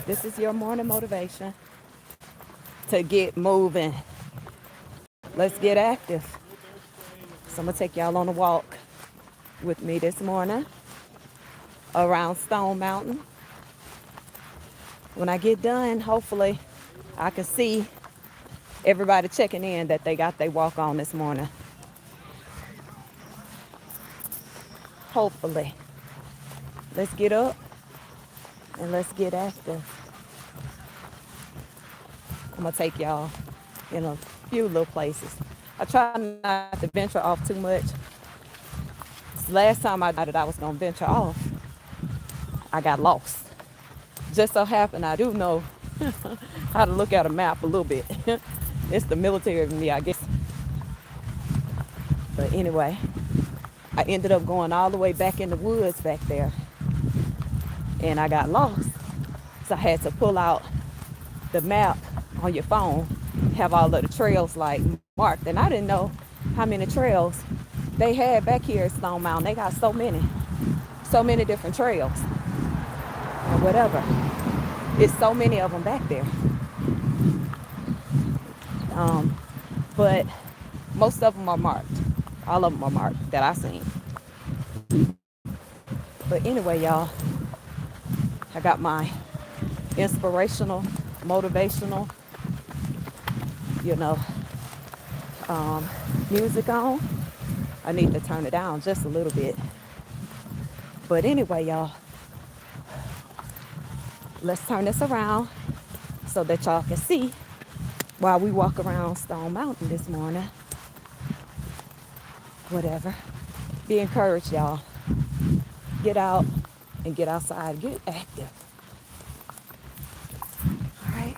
This is your morning motivation to get moving. Let's get active. So I'm gonna take y'all on a walk with me this morning around Stone Mountain. When I get done, hopefully I can see everybody checking in that they got their walk on this morning. Hopefully. Let's get up and let's get active. I'm gonna take y'all in a few little places. I try not to venture off too much. Last time I decided I was gonna venture off, I got lost. Just so happened I do know how to look at a map a little bit. It's the military of me, I guess. But anyway, I ended up going all the way back in the woods back there, and I got lost. So I had to pull out the map on your phone, have all of the trails like marked. And I didn't know how many trails they had back here at Stone Mountain. They got so many different trails or whatever. It's so many of them back there. But most of them are marked. All of them are marked that I seen. But anyway, y'all, I got my inspirational, motivational, you know, music on. I need to turn it down just a little bit. But anyway, y'all, let's turn this around so that y'all can see while we walk around Stone Mountain this morning. Whatever. Be encouraged, y'all. Get out and get outside. Get active. All right.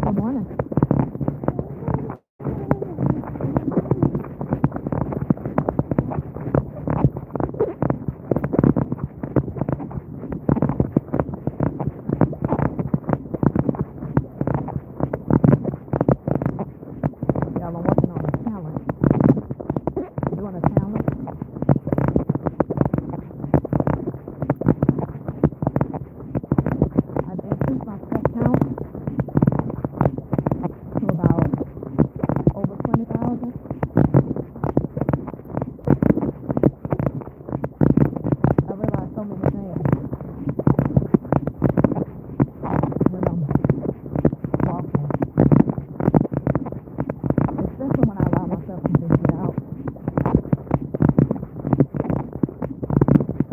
Good morning. Y'all, I'm working on a talent. Doing a talent. I've increased my step count to about over 20,000. I realized so many things when I'm walking, especially when I allow myself to just get out.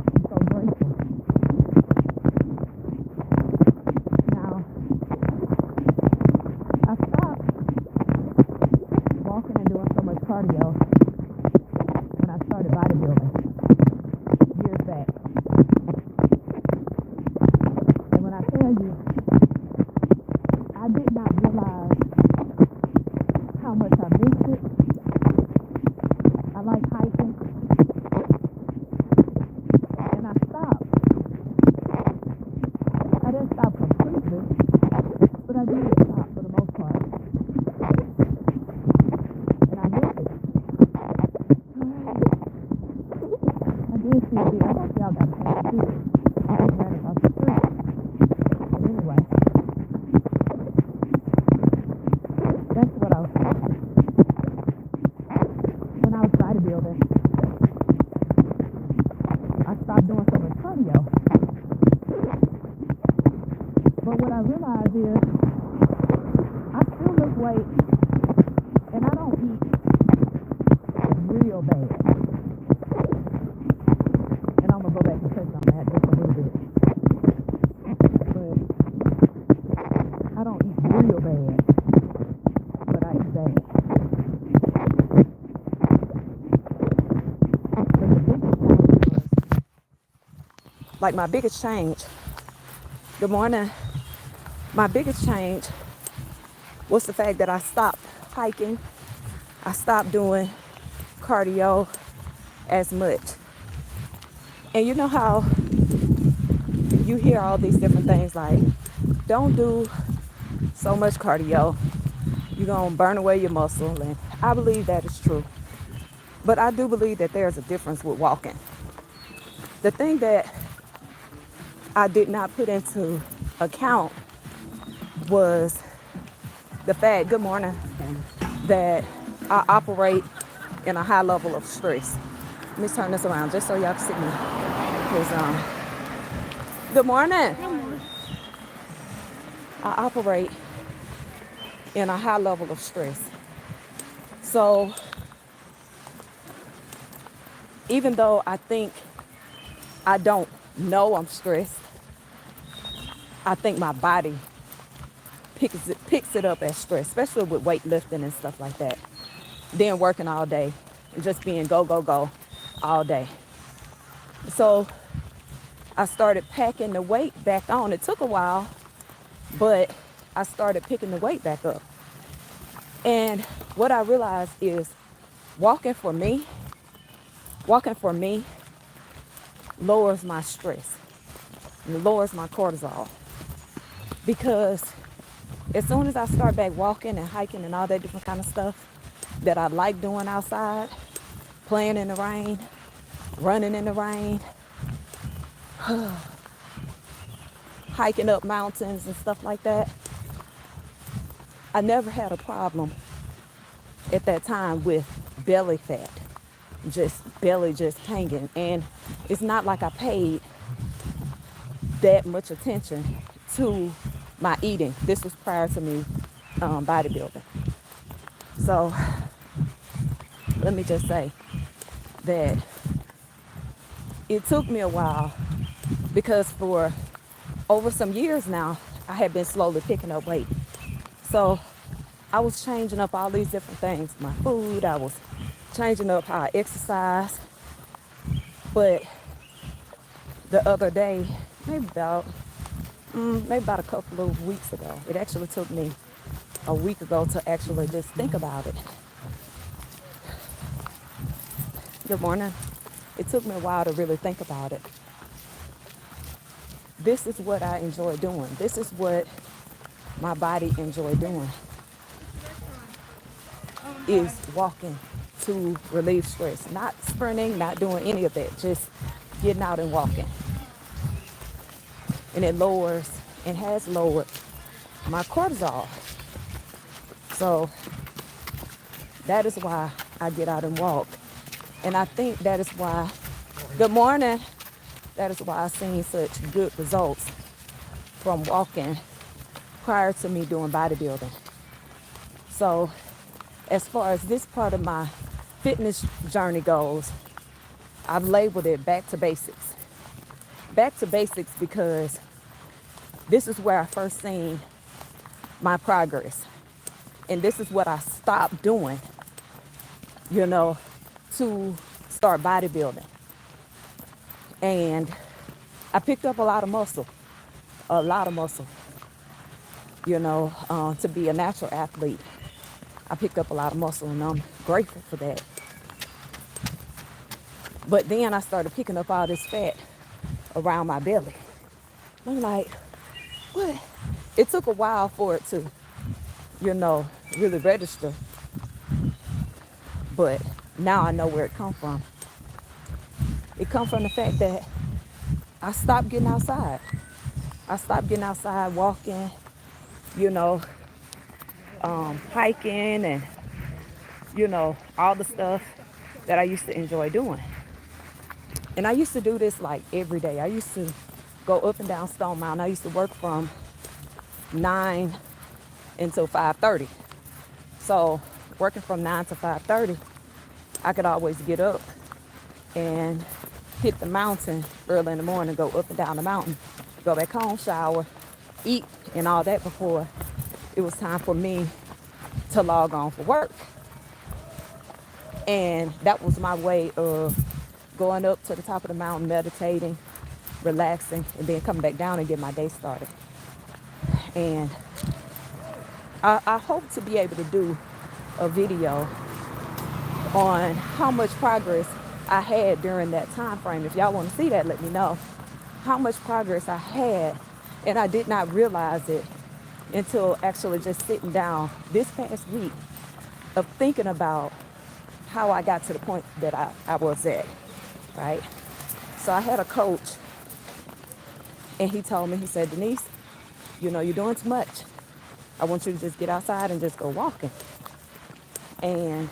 I'm so grateful. Now, I stopped walking and doing so much cardio when I started bodybuilding years back. And when I tell you, I did not realize how much I missed it. I like hiking, and I stopped. I didn't stop completely, but I did stop for the most part, and I missed it. I did see it. I hope y'all got a chance to see it. I just ran across the street. But anyway, that's what I was thinking. When I was bodybuilding, I stopped doing so much cardio. But what I realized is I still lift weight and I don't eat real bad. And I'm gonna go back and touch on that just a little bit. But I don't eat real bad, but I eat bad. like my biggest change, good morning, my biggest change was the fact that I stopped hiking. I stopped doing cardio as much. And you know how you hear all these different things like, don't do so much cardio. You're going to burn away your muscle. And I believe that is true. But I do believe that there's a difference with walking. The thing that I did not put into account was the fact, good morning, that I operate in a high level of stress. Let me turn this around just so y'all can see me. 'Cause, good morning. I operate in a high level of stress. So even though I think I don't know I'm stressed, I think my body picks it up as stress, especially with weightlifting and stuff like that. Then working all day and just being go, go, go all day. So I started packing the weight back on. It took a while, but I started picking the weight back up. And what I realized is walking for me lowers my stress and lowers my cortisol. Because as soon as I start back walking and hiking and all that different kind of stuff that I like doing outside, playing in the rain, running in the rain, hiking up mountains and stuff like that, I never had a problem at that time with belly fat, belly just hanging. And it's not like I paid that much attention to my eating. This was prior to me bodybuilding. So let me just say that it took me a while, because for over some years now, I had been slowly picking up weight. So I was changing up all these different things. My food, I was changing up how I exercise. But the other day, maybe about a couple of weeks ago, it actually took me a week ago to actually just think about it. Good morning. It took me a while to really think about it. This is what I enjoy doing. This is what my body enjoy doing, is walking to relieve stress. Not sprinting, not doing any of that, just getting out and walking. And it lowers and has lowered my cortisol. So that is why I get out and walk. And I think that is why, good morning, that is why I've seen such good results from walking prior to me doing bodybuilding. So as far as this part of my fitness journey goes, I've labeled it back to basics. Back to basics because this is where I first seen my progress. And this is what I stopped doing, to start bodybuilding. And I picked up a lot of muscle, to be a natural athlete. I picked up a lot of muscle, and I'm grateful for that. But then I started picking up all this fat around my belly. I'm like, what? It took a while for it to, really register. But now I know where it come from. It come from the fact that I stopped getting outside. I stopped getting outside, walking, hiking and, all the stuff that I used to enjoy doing. And I used to do this like every day. I used to go up and down Stone Mountain. I used to work from 9 until 5:30. So working from 9 to 5:30, I could always get up and hit the mountain early in the morning, go up and down the mountain, go back home, shower, eat, and all that before it was time for me to log on for work. And that was my way of going up to the top of the mountain, meditating, relaxing, and then coming back down and get my day started. And I hope to be able to do a video on how much progress I had during that time frame. If y'all want to see that, let me know how much progress I had. And I did not realize it until actually just sitting down this past week of thinking about how I got to the point that I was at, right? So I had a coach, and he told me, he said, Denise, you know, you're doing too much. I want you to just get outside and just go walking. And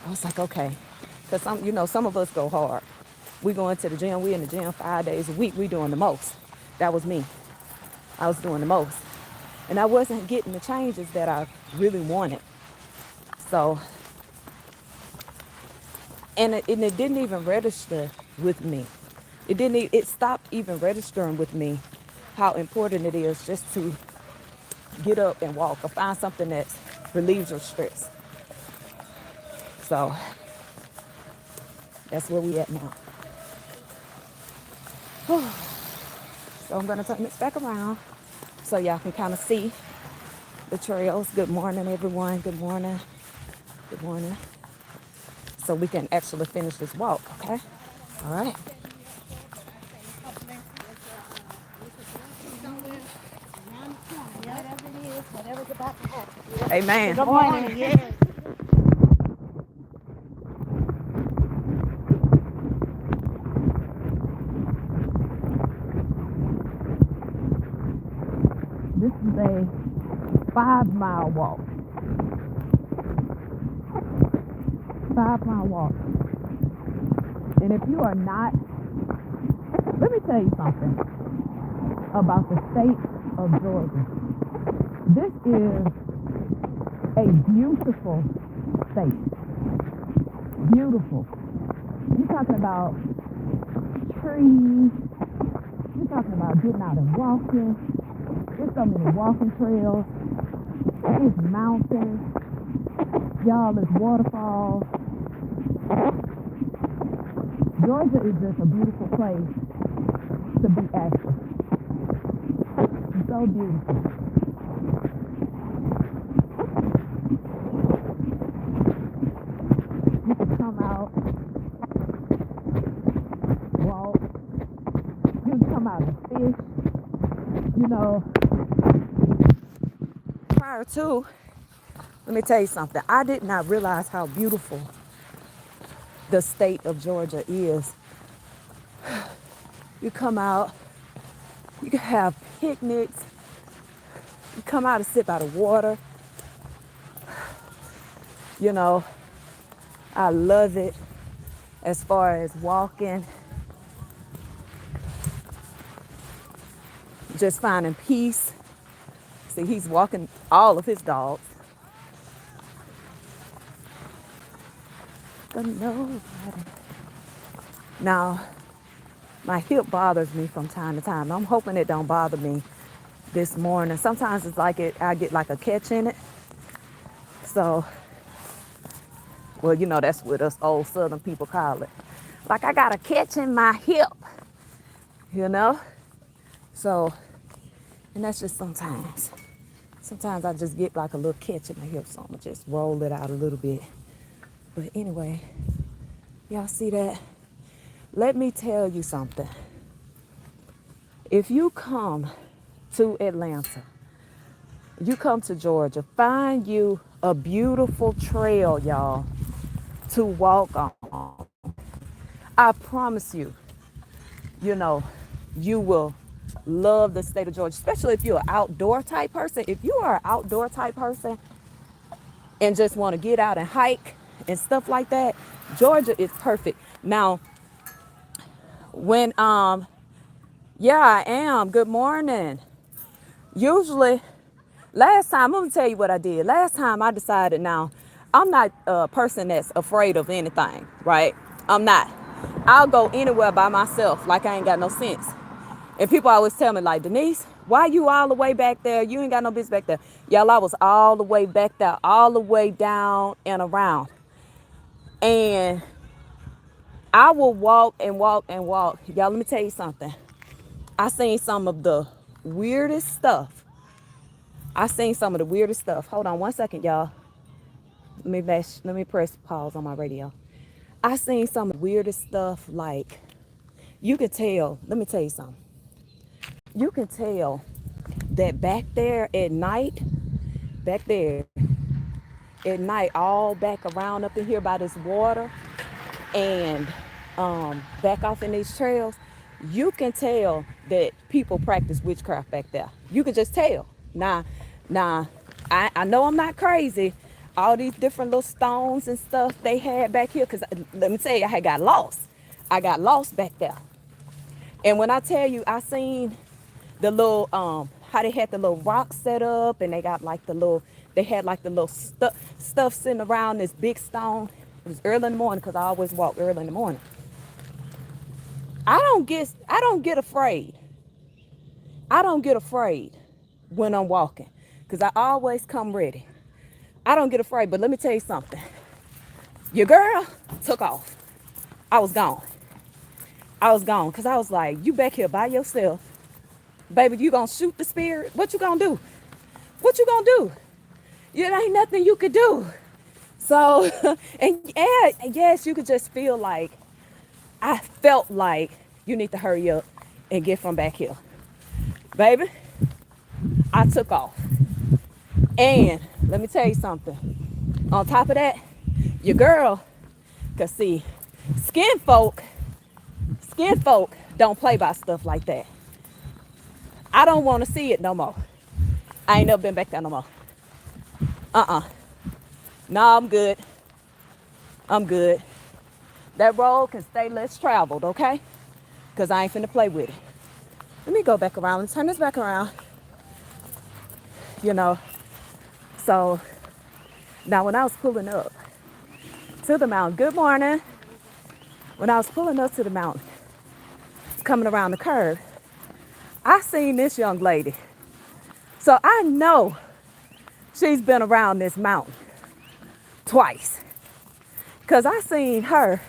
I was like, okay. Because some of us go hard. We go into the gym. We in the gym 5 days a week. We doing the most. That was me. I was doing the most. And I wasn't getting the changes that I really wanted. So, and it didn't even register with me. It stopped even registering with me how important it is just to get up and walk or find something that relieves your stress. So that's where we at now. So I'm gonna turn this back around so y'all can kind of see the trails. Good morning, everyone. Good morning. Good morning. So we can actually finish this walk, okay? All right. Amen. Good morning. Yes. This is a 5-mile walk. 5-mile walk. And if you are not, let me tell you something about the state of Georgia. This is a beautiful state. Beautiful. You're talking about trees. You're talking about getting out and walking. There's so many walking trails. There's mountains. Y'all, there's waterfalls. Georgia is just a beautiful place to be active. It's so beautiful. You can come out, walk. You can come out and fish. You know, prior to, let me tell you something. I did not realize how beautiful the state of Georgia is. You come out, you can have picnics. You come out and sit by the water. You know, I love it as far as walking. Just finding peace. See, he's walking all of his dogs. But nobody. Now, my hip bothers me from time to time. I'm hoping it don't bother me this morning. Sometimes it's like I get like a catch in it. So, well, you know, that's what us old Southern people call it. Like I got a catch in my hip, you know? So, and that's just sometimes. Sometimes I just get like a little catch in my hip, so I'm gonna just roll it out a little bit. But anyway, y'all see that? Let me tell you something. If you come to Atlanta, you come to Georgia, find you a beautiful trail, y'all, to walk on. I promise you, you know, you will love the state of Georgia, especially if you're an outdoor type person. If you are an outdoor type person and just want to get out and hike and stuff like that, Georgia is perfect. Now, when yeah, I am. Good morning. Usually, last time, I'm gonna tell you what I did. Last time I decided, now, I'm not a person that's afraid of anything, right? I'm not. I'll go anywhere by myself like I ain't got no sense. And people always tell me, like, Denise, why you all the way back there? You ain't got no business back there. Y'all, I was all the way back there, all the way down and around. And I will walk and walk and walk. Y'all, let me tell you something. I seen some of the weirdest stuff. I seen some of the weirdest stuff. Hold on one second, y'all. Let me press pause on my radio. I seen some of the weirdest stuff, like you could tell, let me tell you something. You can tell that back there at night, back there at night, all back around up in here by this water and back off in these trails, you can tell that people practice witchcraft back there. You can just tell. Now, I know I'm not crazy. All these different little stones and stuff they had back here, because let me tell you, I had got lost. I got lost back there. And when I tell you, I seen the little, how they had the little rocks set up, and they got like the little, they had like the little stuff sitting around this big stone. It was early in the morning, because I always walk early in the morning. I don't get afraid. I don't get afraid when I'm walking, because I always come ready. I don't get afraid, but let me tell you something. Your girl took off. I was gone. Because I was like, you back here by yourself. Baby, you gonna shoot the spirit? What you gonna do? What you gonna do? It ain't nothing you could do. So, and yeah, yes, you could just feel like, I felt like you need to hurry up and get from back here. Baby, I took off. And let me tell you something. On top of that, your girl, cause see, skin folk don't play by stuff like that. I don't want to see it no more. I ain't never been back there no more. No, I'm good. That road can stay less traveled, okay? Because I ain't finna play with it. Let me go back around. Let's turn this back around. So now when I was pulling up to the mountain, good morning. When I was pulling up to the mountain, coming around the curve, I seen this young lady. So I know she's been around this mountain twice, because I seen her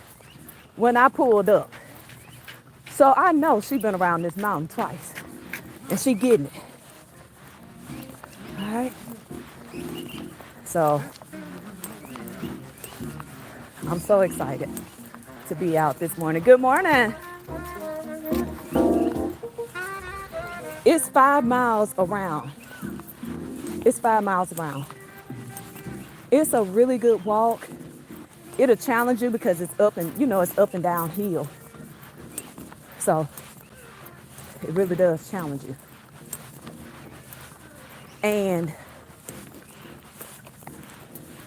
when I pulled up. So I know she's been around this mountain twice, and she getting it. All right. So I'm so excited to be out this morning. Good morning. It's 5 miles around. It's a really good walk. It'll challenge you because it's up and down hill. So it really does challenge you. And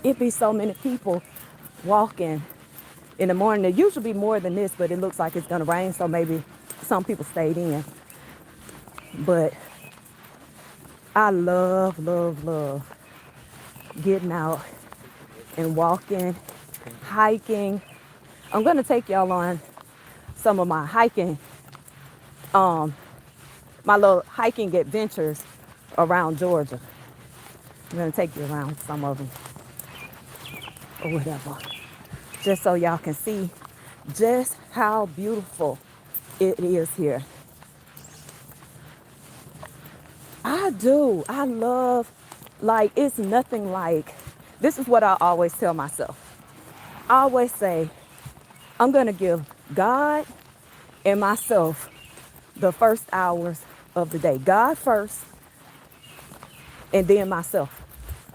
it be so many people walking in the morning. There usually be more than this, but it looks like it's gonna rain, so maybe some people stayed in. But I love getting out and walking, hiking. I'm gonna take y'all on some of my hiking, my little hiking adventures around Georgia. I'm gonna take you around some of them or whatever, just so y'all can see just how beautiful it is here. I do. I love, like, it's nothing like, this is what I always tell myself. I always say, I'm going to give God and myself the first hours of the day. God first, and then myself.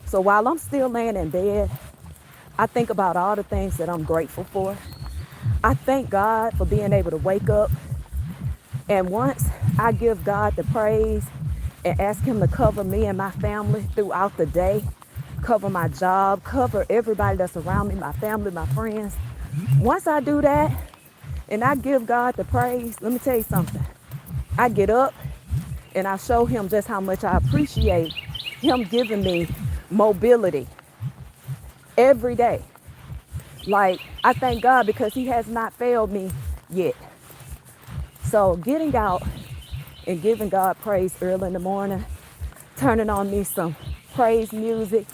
So while I'm still laying in bed, I think about all the things that I'm grateful for. I thank God for being able to wake up. And once I give God the praise and ask him to cover me and my family throughout the day, cover my job, cover everybody that's around me, my family, my friends. Once I do that and I give God the praise, let me tell you something. I get up and I show him just how much I appreciate him giving me mobility every day. Like, I thank God because he has not failed me yet. So getting out and giving God praise early in the morning, turning on me some praise music,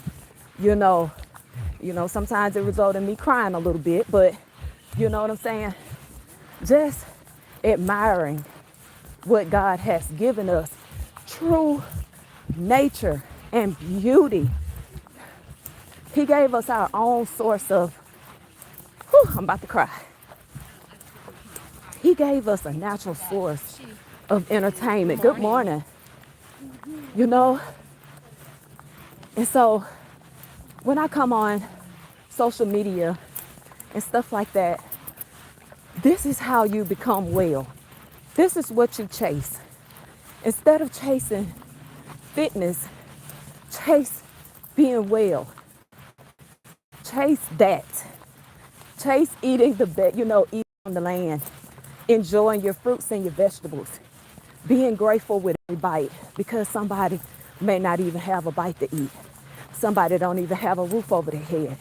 sometimes it results in me crying a little bit, but you know what I'm saying? Just admiring what God has given us. True nature and beauty. He gave us our own source of, I'm about to cry. He gave us a natural source of entertainment. Good morning. You know, and so when I come on social media and stuff like that, this is how you become well. This is what you chase. Instead of chasing fitness, chase being well. Chase that. Chase eating the best, eating on the land, enjoying your fruits and your vegetables, being grateful with every bite, because somebody may not even have a bite to eat. Somebody don't even have a roof over their head.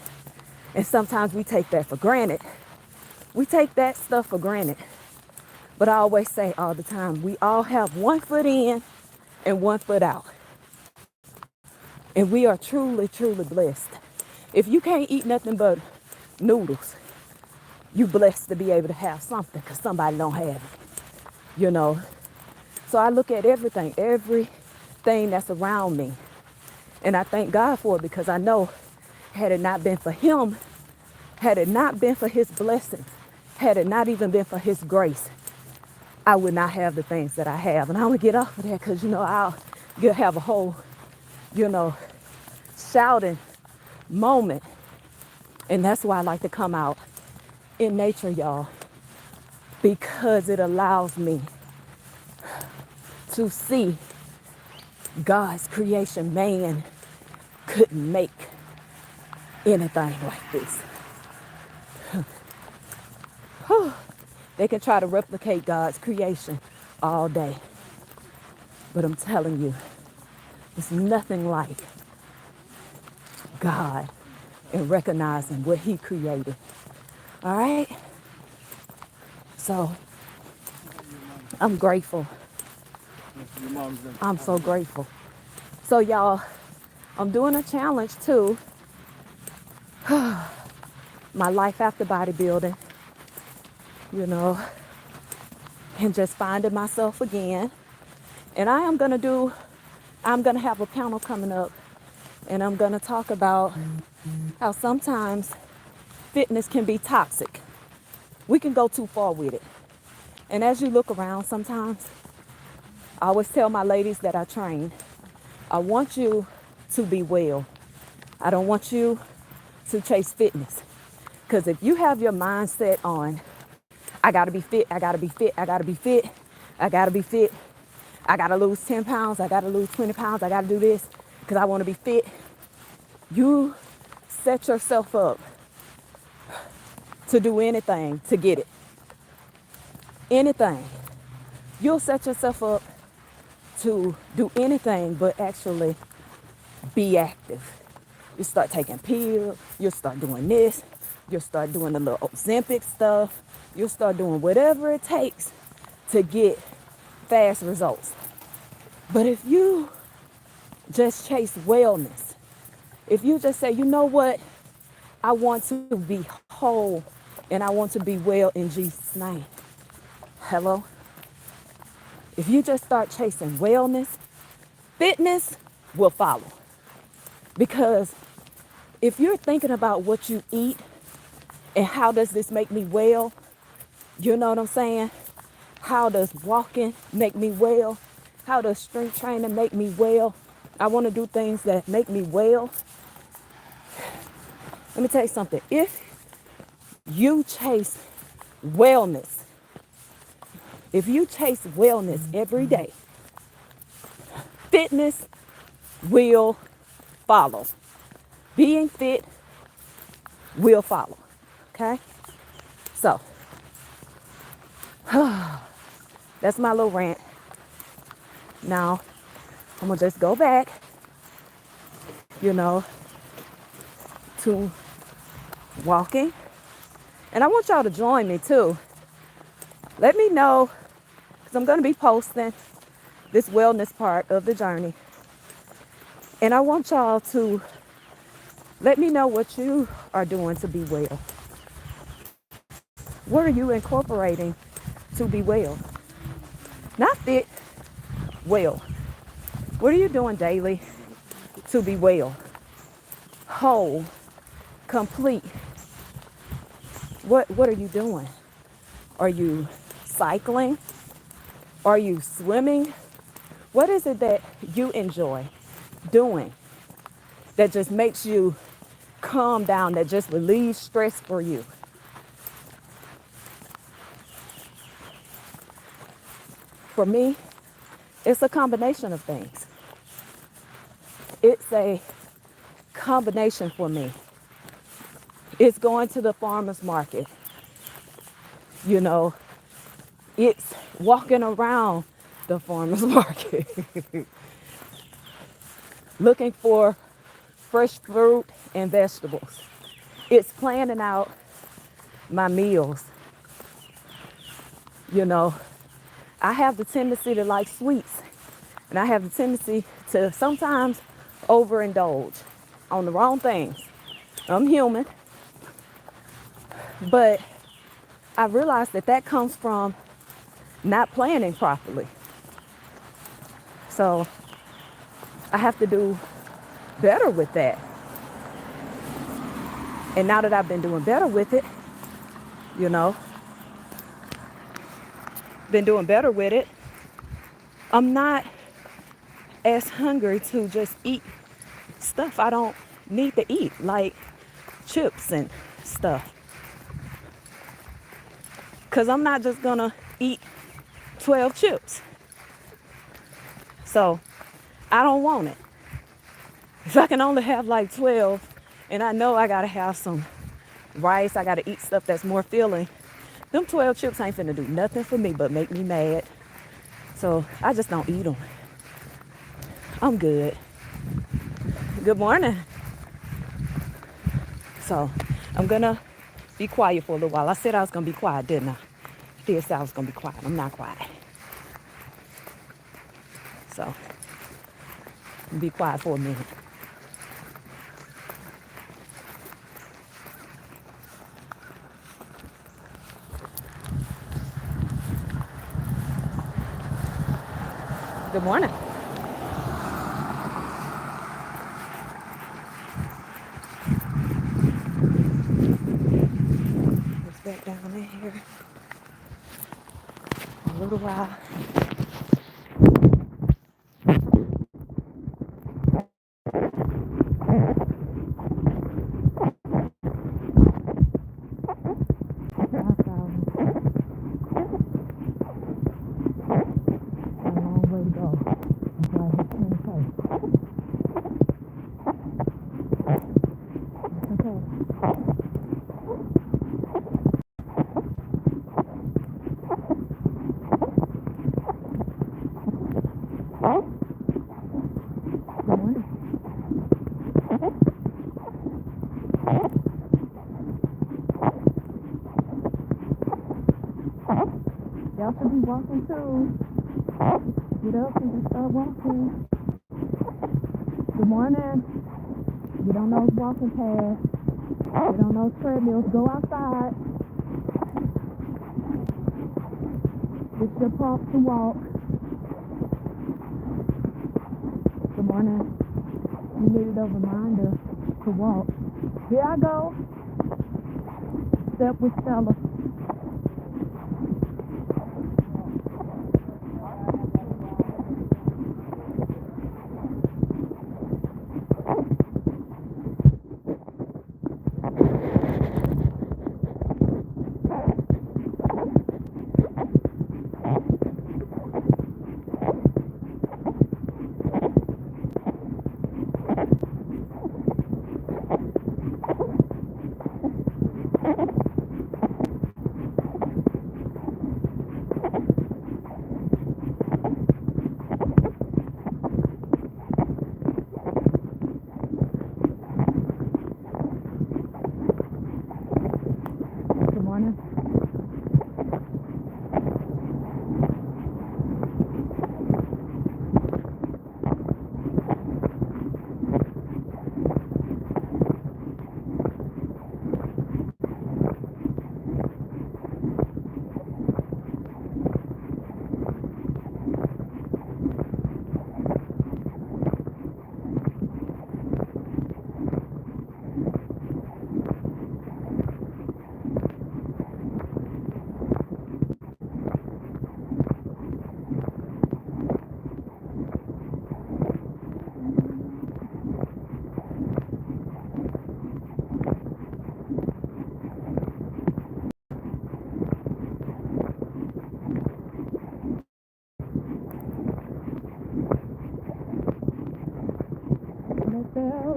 And sometimes we take that for granted. We take that stuff for granted. But I always say all the time, we all have one foot in and one foot out. And we are truly, truly blessed. If you can't eat nothing but noodles, you blessed to be able to have something because somebody don't have it, So I look at everything that's around me. And I thank God for it, because I know had it not been for him, had it not been for his blessings, had it not even been for his grace, I would not have the things that I have. And I would get off of that because, I'll have a whole, shouting moment. And that's why I like to come out in nature, y'all, because it allows me to see God's creation. Man couldn't make anything like this. They can try to replicate God's creation all day. But I'm telling you, it's nothing like God and recognizing what he created. All right? So I'm grateful. I'm so grateful. So y'all, I'm doing a challenge too. My life after bodybuilding, and just finding myself again. And I'm going to have a panel coming up, and I'm going to talk about how sometimes fitness can be toxic. We can go too far with it. And as you look around sometimes, I always tell my ladies that I train, I want you to be well. I don't want you to chase fitness. Because if you have your mindset on, I got to be fit, I got to be fit, I got to be fit, I got to be fit, I got to lose 10 pounds, I got to lose 20 pounds, I got to do this because I want to be fit, you set yourself up to do anything to get it. Anything. You'll set yourself up to do anything but actually be active. You start taking pills, you'll start doing this, you'll start doing the little Ozempic stuff, you'll start doing whatever it takes to get fast results. But if you just chase wellness, if you just say, you know what, I want to be whole and I want to be well in Jesus' name. Hello? If you just start chasing wellness, fitness will follow. Because if you're thinking about what you eat and how does this make me well, you know what I'm saying? How does walking make me well? How does strength training make me well? I want to do things that make me well. Let me tell you something. If you chase wellness, every day, fitness will follow. Being fit will follow. Okay? So, that's my little rant. Now, I'm going to just go back, to walking. And I want y'all to join me too. Let me know, because I'm going to be posting this wellness part of the journey. And I want y'all to let me know what you are doing to be well. What are you incorporating to be well? Not fit, well. What are you doing daily to be well, whole, complete? What are you doing? Are you cycling? Are you swimming? What is it that you enjoy doing that just makes you calm down, that just relieves stress for you? For me, it's a combination of things. It's a combination for me. It's going to the farmer's market. You know, it's walking around the farmer's market, looking for fresh fruit and vegetables. It's planning out my meals. You know, I have the tendency to like sweets, and I have the tendency to sometimes overindulge on the wrong things. I'm human, but I realize that comes from not planning properly. So I have to do better with that. And now that I've been doing better with it, you know, I'm not as hungry to just eat stuff I don't need to eat, like chips and stuff. Because I'm not just gonna eat 12 chips. So I don't want it. If I can only have like 12, and I know I gotta have some rice, I gotta eat stuff that's more filling, them 12 chips ain't finna do nothing for me but make me mad. So I just don't eat them. I'm good. Good morning. So I'm gonna be quiet for a little while. I said I was gonna be quiet, didn't I? I did say I was gonna be quiet. I'm not quiet. So be quiet for a minute. Good morning. It's back down in here a little while. Y'all should be walking too. Get up and just start walking. Good morning. Get on those walking paths. Get on those treadmills. Go outside. Get your pump to walk. Good morning. You needed a reminder to walk. Here I go. Step with Stella.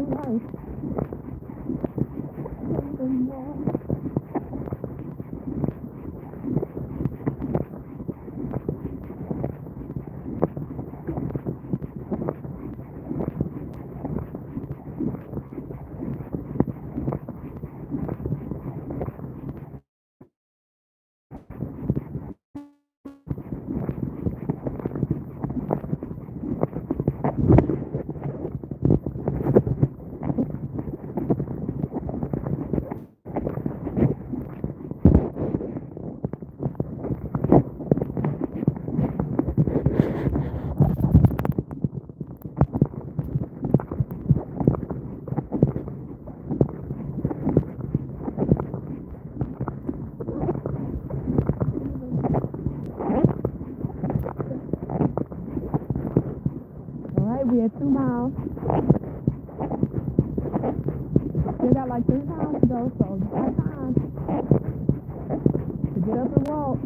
nice. All right, we at 2 miles. Still got like 3 miles to go, so you got time to get up and walk.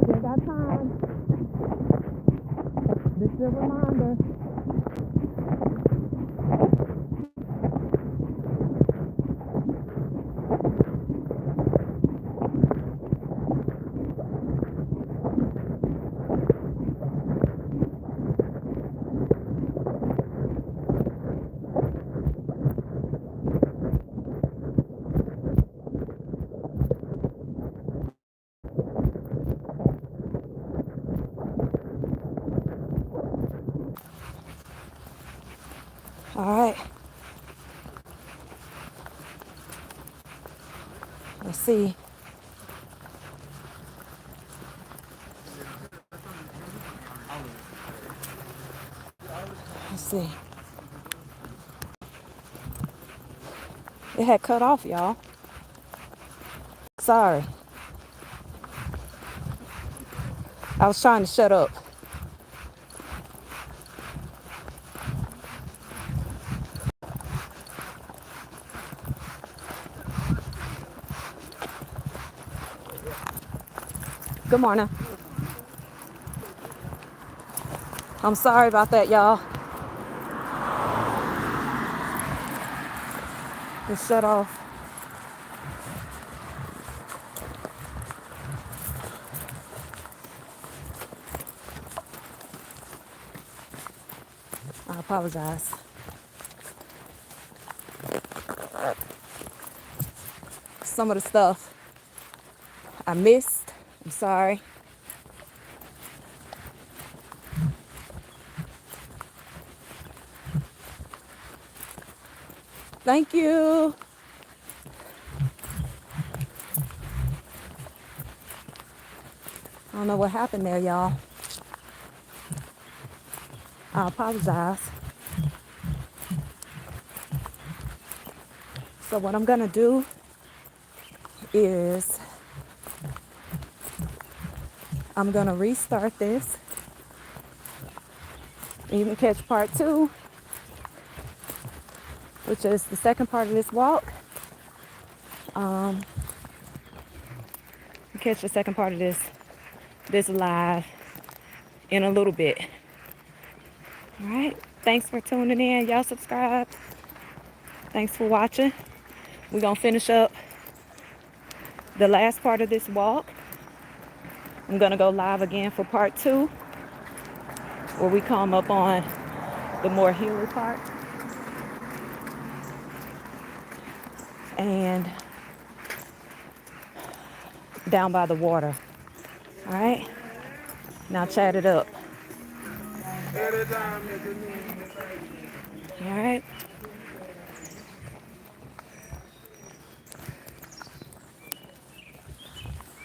Still got time. This is a reminder. All right. Let's see. Let's see. It had cut off, y'all. Sorry. I was trying to shut up. Good morning. I'm sorry about that, y'all. It shut off. I apologize. Some of the stuff I missed. I'm sorry. Thank you. I don't know what happened there, y'all. I apologize. So what I'm gonna do is I'm gonna restart this. And you can catch part 2, which is the second part of this walk. Catch the second part of this live in a little bit. All right. Thanks for tuning in. Y'all subscribe. Thanks for watching. We're gonna finish up the last part of this walk. I'm gonna go live again for part 2, where we come up on the more hilly part. And down by the water. All right. Now chat it up. All right.